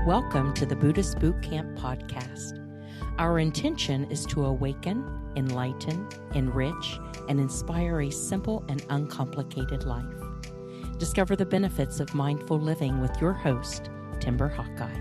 Welcome to the Buddhist Boot Camp podcast. Our intention is to awaken, enlighten, enrich, and inspire a simple and uncomplicated life. Discover the benefits of mindful living with your host, Timber Hawkeye.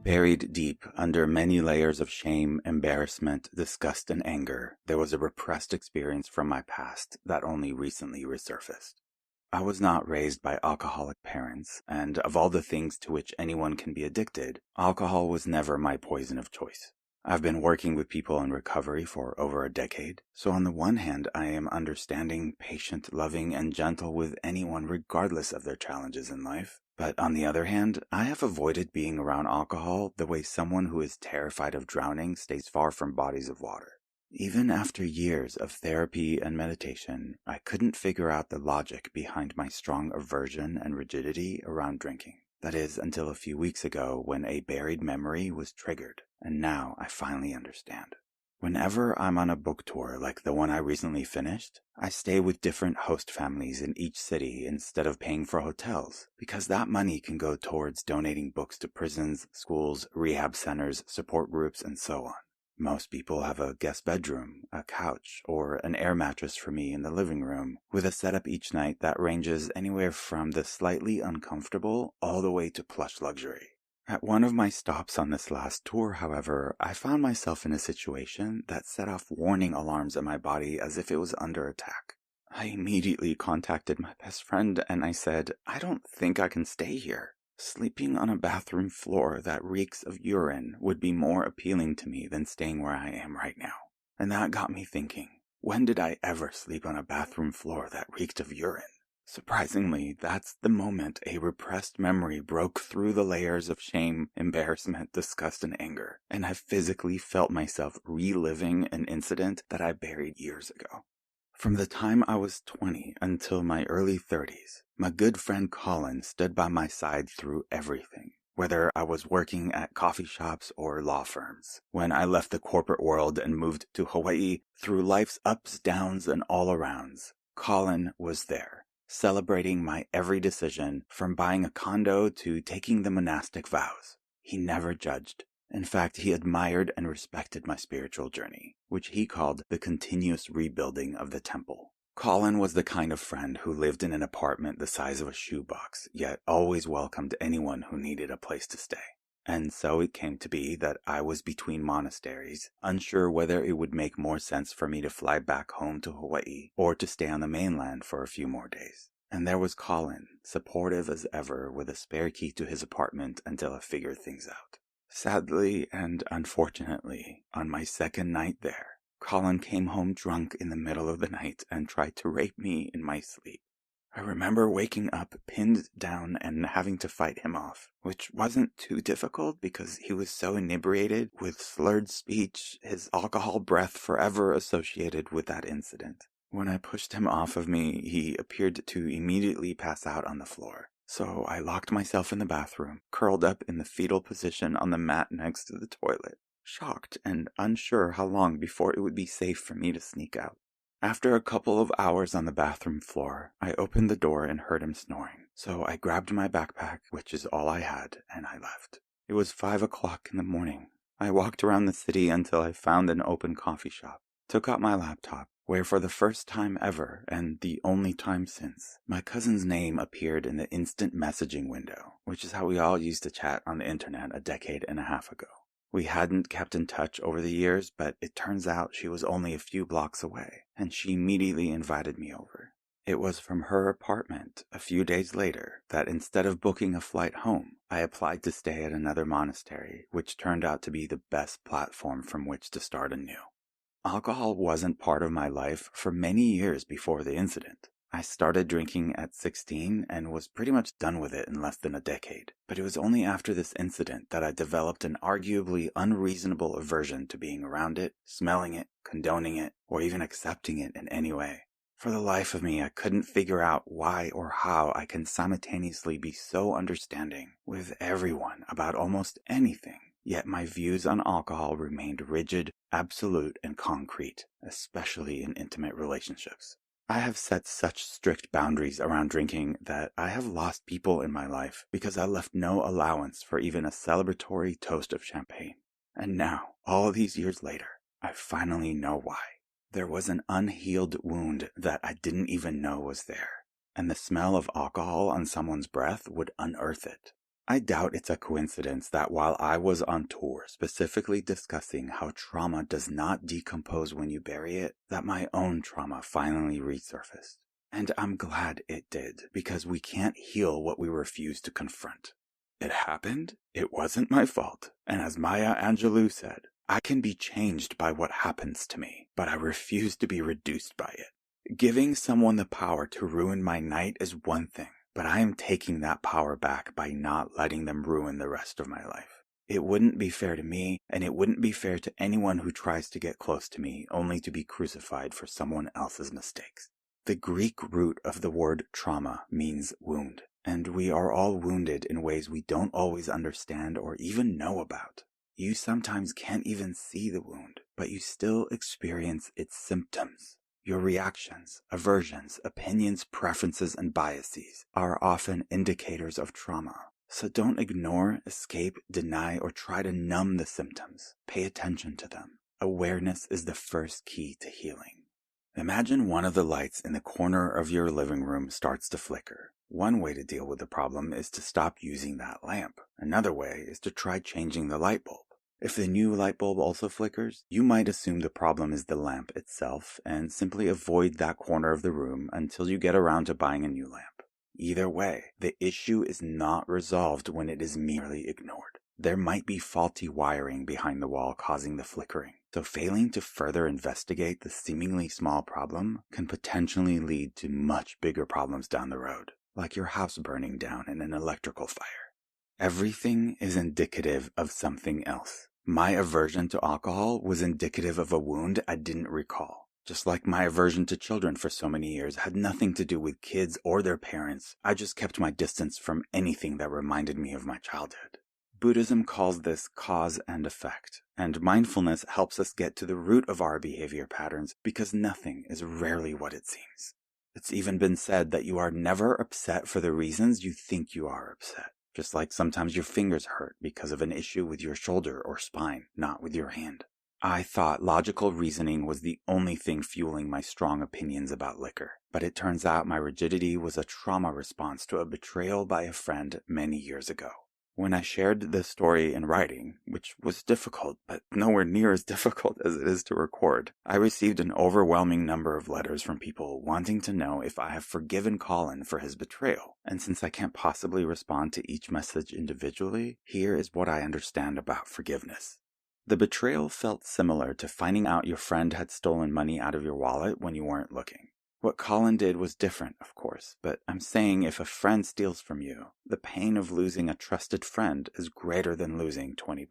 Buried deep under many layers of shame, embarrassment, disgust, and anger, there was a repressed experience from my past that only recently resurfaced. I was not raised by alcoholic parents, and of all the things to which anyone can be addicted, alcohol was never my poison of choice. I've been working with people in recovery for over a decade, so on the one hand I am understanding, patient, loving, and gentle with anyone regardless of their challenges in life. But on the other hand, I have avoided being around alcohol the way someone who is terrified of drowning stays far from bodies of water. Even after years of therapy and meditation, I couldn't figure out the logic behind my strong aversion and rigidity around drinking. That is, until a few weeks ago when a buried memory was triggered, and now I finally understand. Whenever I'm on a book tour like the one I recently finished, I stay with different host families in each city instead of paying for hotels, because that money can go towards donating books to prisons, schools, rehab centers, support groups, and so on. Most people have a guest bedroom, a couch, or an air mattress for me in the living room, with a setup each night that ranges anywhere from the slightly uncomfortable all the way to plush luxury. At one of my stops on this last tour, however, I found myself in a situation that set off warning alarms in my body as if it was under attack. I immediately contacted my best friend and I said, I don't think I can stay here. Sleeping on a bathroom floor that reeks of urine would be more appealing to me than staying where I am right now. And that got me thinking, when did I ever sleep on a bathroom floor that reeked of urine? Surprisingly, that's the moment a repressed memory broke through the layers of shame, embarrassment, disgust, and anger, and I physically felt myself reliving an incident that I buried years ago. From the time I was 20 until my early 30s, my good friend Colin stood by my side through everything, whether I was working at coffee shops or law firms. When I left the corporate world and moved to Hawaii, through life's ups, downs, and all-arounds, Colin was there, celebrating my every decision, from buying a condo to taking the monastic vows. He never judged. In fact, he admired and respected my spiritual journey, which he called the continuous rebuilding of the temple. Colin was the kind of friend who lived in an apartment the size of a shoebox, yet always welcomed anyone who needed a place to stay. And so it came to be that I was between monasteries, unsure whether it would make more sense for me to fly back home to Hawaii or to stay on the mainland for a few more days. And there was Colin, supportive as ever, with a spare key to his apartment until I figured things out. Sadly and unfortunately, on my second night there, Colin came home drunk in the middle of the night and tried to rape me in my sleep. I remember waking up pinned down and having to fight him off, which wasn't too difficult because he was so inebriated with slurred speech, his alcohol breath forever associated with that incident. When I pushed him off of me, he appeared to immediately pass out on the floor. So I locked myself in the bathroom, curled up in the fetal position on the mat next to the toilet, shocked and unsure how long before it would be safe for me to sneak out. After a couple of hours on the bathroom floor, I opened the door and heard him snoring. So I grabbed my backpack, which is all I had, and I left. It was 5 o'clock in the morning. I walked around the city until I found an open coffee shop, took out my laptop, where for the first time ever, and the only time since, my cousin's name appeared in the instant messaging window, which is how we all used to chat on the internet a decade and a half ago. We hadn't kept in touch over the years, but it turns out she was only a few blocks away, and she immediately invited me over. It was from her apartment, a few days later, that instead of booking a flight home, I applied to stay at another monastery, which turned out to be the best platform from which to start anew. Alcohol wasn't part of my life for many years before the incident. I started drinking at 16 and was pretty much done with it in less than a decade. But it was only after this incident that I developed an arguably unreasonable aversion to being around it, smelling it, condoning it, or even accepting it in any way. For the life of me, I couldn't figure out why or how I can simultaneously be so understanding with everyone about almost anything. Yet my views on alcohol remained rigid, absolute, and concrete, especially in intimate relationships. I have set such strict boundaries around drinking that I have lost people in my life because I left no allowance for even a celebratory toast of champagne. And now, all these years later, I finally know why. There was an unhealed wound that I didn't even know was there, and the smell of alcohol on someone's breath would unearth it. I doubt it's a coincidence that while I was on tour specifically discussing how trauma does not decompose when you bury it, that my own trauma finally resurfaced. And I'm glad it did, because we can't heal what we refuse to confront. It happened, it wasn't my fault, and as Maya Angelou said, I can be changed by what happens to me, but I refuse to be reduced by it. Giving someone the power to ruin my night is one thing, but I am taking that power back by not letting them ruin the rest of my life. It wouldn't be fair to me, and it wouldn't be fair to anyone who tries to get close to me only to be crucified for someone else's mistakes. The Greek root of the word trauma means wound, and we are all wounded in ways we don't always understand or even know about. You sometimes can't even see the wound, but you still experience its symptoms. Your reactions, aversions, opinions, preferences, and biases are often indicators of trauma. So don't ignore, escape, deny, or try to numb the symptoms. Pay attention to them. Awareness is the first key to healing. Imagine one of the lights in the corner of your living room starts to flicker. One way to deal with the problem is to stop using that lamp. Another way is to try changing the light bulb. If the new light bulb also flickers, you might assume the problem is the lamp itself and simply avoid that corner of the room until you get around to buying a new lamp. Either way, the issue is not resolved when it is merely ignored. There might be faulty wiring behind the wall causing the flickering, so failing to further investigate the seemingly small problem can potentially lead to much bigger problems down the road, like your house burning down in an electrical fire. Everything is indicative of something else. My aversion to alcohol was indicative of a wound I didn't recall. Just like my aversion to children for so many years had nothing to do with kids or their parents, I just kept my distance from anything that reminded me of my childhood. Buddhism calls this cause and effect, and mindfulness helps us get to the root of our behavior patterns because nothing is rarely what it seems. It's even been said that you are never upset for the reasons you think you are upset. Just like sometimes your fingers hurt because of an issue with your shoulder or spine, not with your hand. I thought logical reasoning was the only thing fueling my strong opinions about liquor, but it turns out my rigidity was a trauma response to a betrayal by a friend many years ago. When I shared this story in writing, which was difficult, but nowhere near as difficult as it is to record, I received an overwhelming number of letters from people wanting to know if I have forgiven Colin for his betrayal. And since I can't possibly respond to each message individually, here is what I understand about forgiveness. The betrayal felt similar to finding out your friend had stolen money out of your wallet when you weren't looking. What Colin did was different, of course, but I'm saying if a friend steals from you, the pain of losing a trusted friend is greater than losing $20.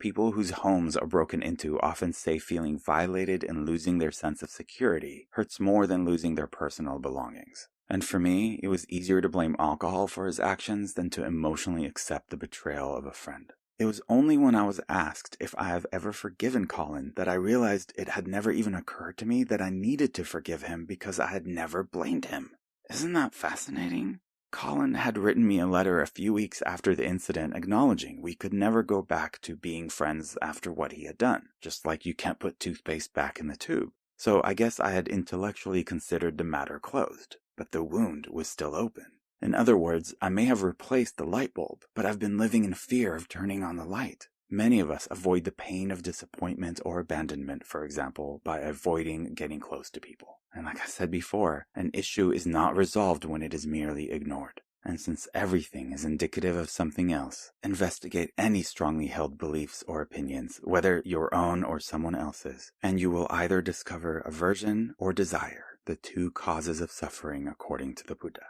People whose homes are broken into often say feeling violated and losing their sense of security hurts more than losing their personal belongings. And for me, it was easier to blame alcohol for his actions than to emotionally accept the betrayal of a friend. It was only when I was asked if I have ever forgiven Colin that I realized it had never even occurred to me that I needed to forgive him because I had never blamed him. Isn't that fascinating? Colin had written me a letter a few weeks after the incident acknowledging we could never go back to being friends after what he had done, just like you can't put toothpaste back in the tube. So I guess I had intellectually considered the matter closed, but the wound was still open. In other words, I may have replaced the light bulb, but I've been living in fear of turning on the light. Many of us avoid the pain of disappointment or abandonment, for example, by avoiding getting close to people. And like I said before, an issue is not resolved when it is merely ignored. And since everything is indicative of something else, investigate any strongly held beliefs or opinions, whether your own or someone else's, and you will either discover aversion or desire, the two causes of suffering according to the Buddha.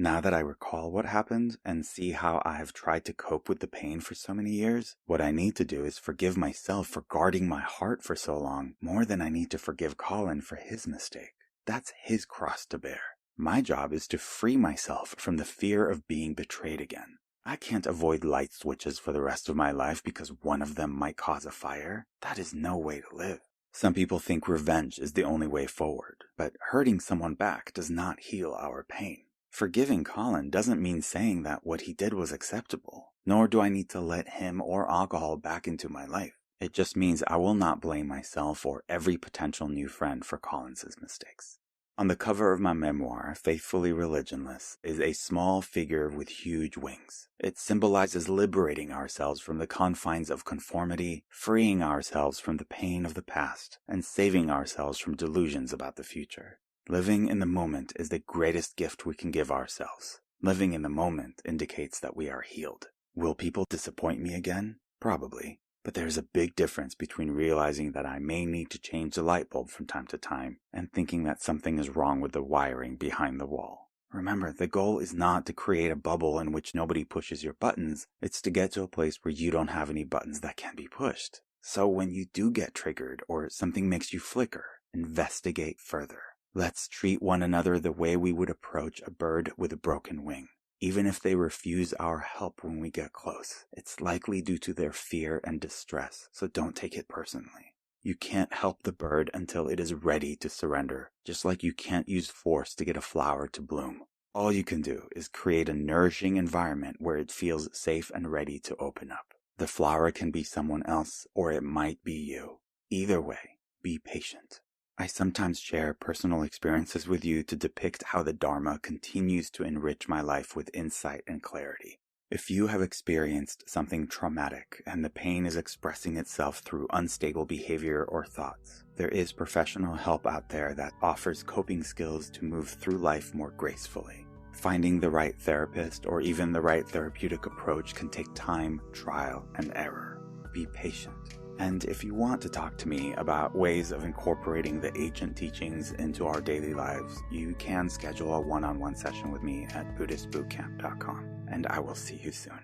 Now that I recall what happened and see how I have tried to cope with the pain for so many years, what I need to do is forgive myself for guarding my heart for so long, more than I need to forgive Colin for his mistake. That's his cross to bear. My job is to free myself from the fear of being betrayed again. I can't avoid light switches for the rest of my life because one of them might cause a fire. That is no way to live. Some people think revenge is the only way forward, but hurting someone back does not heal our pain. Forgiving Colin doesn't mean saying that what he did was acceptable, nor do I need to let him or alcohol back into my life. It just means I will not blame myself or every potential new friend for Colin's mistakes. On the cover of my memoir, Faithfully Religionless, is a small figure with huge wings. It symbolizes liberating ourselves from the confines of conformity, freeing ourselves from the pain of the past, and saving ourselves from delusions about the future. Living in the moment is the greatest gift we can give ourselves. Living in the moment indicates that we are healed. Will people disappoint me again? Probably. But there's a big difference between realizing that I may need to change the light bulb from time to time and thinking that something is wrong with the wiring behind the wall. Remember, the goal is not to create a bubble in which nobody pushes your buttons. It's to get to a place where you don't have any buttons that can be pushed. So when you do get triggered or something makes you flicker, investigate further. Let's treat one another the way we would approach a bird with a broken wing. Even if they refuse our help when we get close, it's likely due to their fear and distress, so don't take it personally. You can't help the bird until it is ready to surrender, just like you can't use force to get a flower to bloom. All you can do is create a nourishing environment where it feels safe and ready to open up. The flower can be someone else, or it might be you. Either way, be patient. I sometimes share personal experiences with you to depict how the Dharma continues to enrich my life with insight and clarity. If you have experienced something traumatic and the pain is expressing itself through unstable behavior or thoughts, there is professional help out there that offers coping skills to move through life more gracefully. Finding the right therapist or even the right therapeutic approach can take time, trial, and error. Be patient. And if you want to talk to me about ways of incorporating the ancient teachings into our daily lives, you can schedule a one-on-one session with me at BuddhistBootcamp.com, and I will see you soon.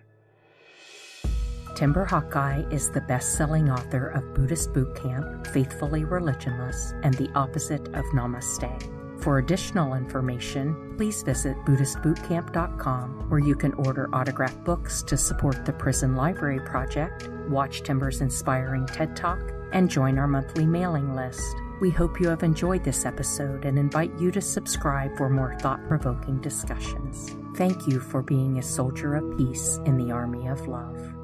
Timber Hawkeye is the best-selling author of Buddhist Boot Camp, Faithfully Religionless, and The Opposite of Namaste. For additional information, please visit BuddhistBootcamp.com, where you can order autographed books to support the Prison Library Project, watch Timber's inspiring TED Talk, and join our monthly mailing list. We hope you have enjoyed this episode and invite you to subscribe for more thought-provoking discussions. Thank you for being a soldier of peace in the army of love.